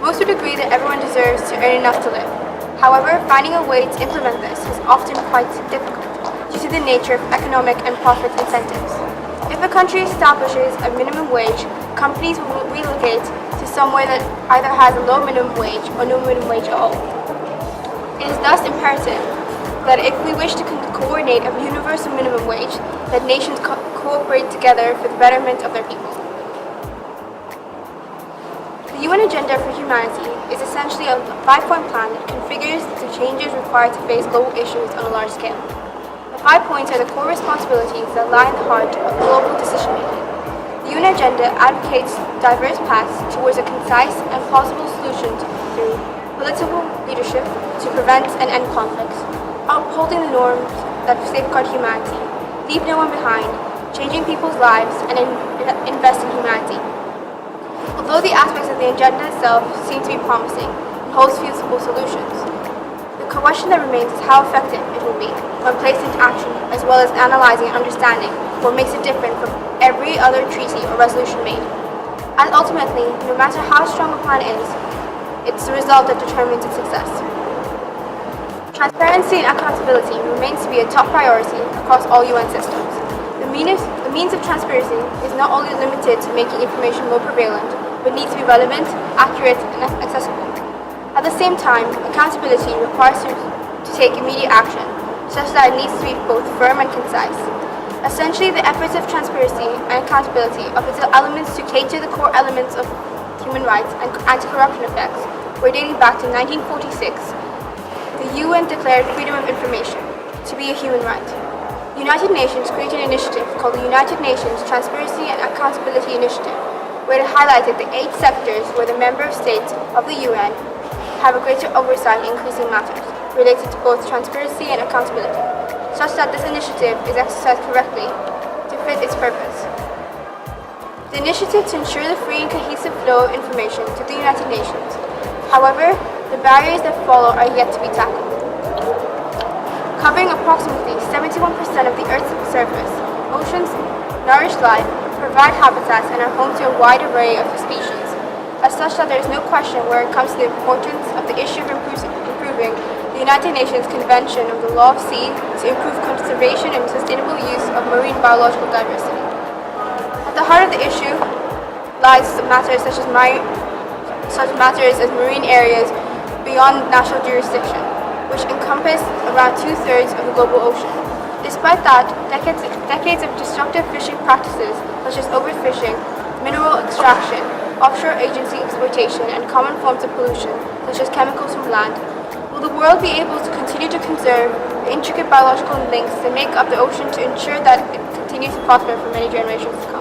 Most would agree that everyone deserves to earn enough to live. However, finding a way to implement this is often quite difficult due to the nature of economic and profit incentives. If a country establishes a minimum wage, companies will relocate to somewhere that either has a low minimum wage or no minimum wage at all. It is thus imperative that if we wish to coordinate a universal minimum wage, that nations cooperate together for the betterment of their people. The UN Agenda for Humanity is essentially a 5-point plan that configures the changes required to face global issues on a large scale. The 5 points are the core responsibilities that lie in the heart of global decision-making. The UN Agenda advocates diverse paths towards a concise and plausible solution through political leadership to prevent and end conflicts, upholding the norms that safeguard humanity, leave no one behind, changing people's lives, and invest in humanity. Although the aspects of the agenda itself seem to be promising and holds feasible solutions, the question that remains is how effective it will be when placed into action, as well as analyzing and understanding what makes it different from every other treaty or resolution made. And ultimately, no matter how strong a plan is, it's the result that determines its success. Transparency and accountability remains to be a top priority across all UN systems. The means of transparency is not only limited to making information more prevalent, but needs to be relevant, accurate, and accessible. At the same time, accountability requires to take immediate action, such that it needs to be both firm and concise. Essentially, the efforts of transparency and accountability are elements to cater the core elements of human rights and anti-corruption effects, where dating back to 1946, the UN declared freedom of information to be a human right. The United Nations created an initiative called the United Nations Transparency and Accountability Initiative, where it highlighted the 8 sectors where the member states of the UN have a greater oversight in increasing matters related to both transparency and accountability, such that this initiative is exercised correctly to fit its purpose. The initiative to ensure the free and cohesive flow of information to the United Nations. However, the barriers that follow are yet to be tackled. Covering approximately 71% of the Earth's surface, oceans nourish life, provide habitats, and are home to a wide array of species. As such, that there is no question where it comes to the importance of the issue of improving the United Nations Convention of the Law of Sea to improve conservation and sustainable use of marine biological diversity. At the heart of the issue lies matters such matters as marine areas beyond national jurisdiction, which encompass around 2/3 of the global ocean. Despite that, decades of destructive fishing practices such as overfishing, mineral extraction, offshore agency exploitation, and common forms of pollution such as chemicals from land, will the world be able to continue to conserve the intricate biological links that make up the ocean to ensure that it continues to prosper for many generations to come?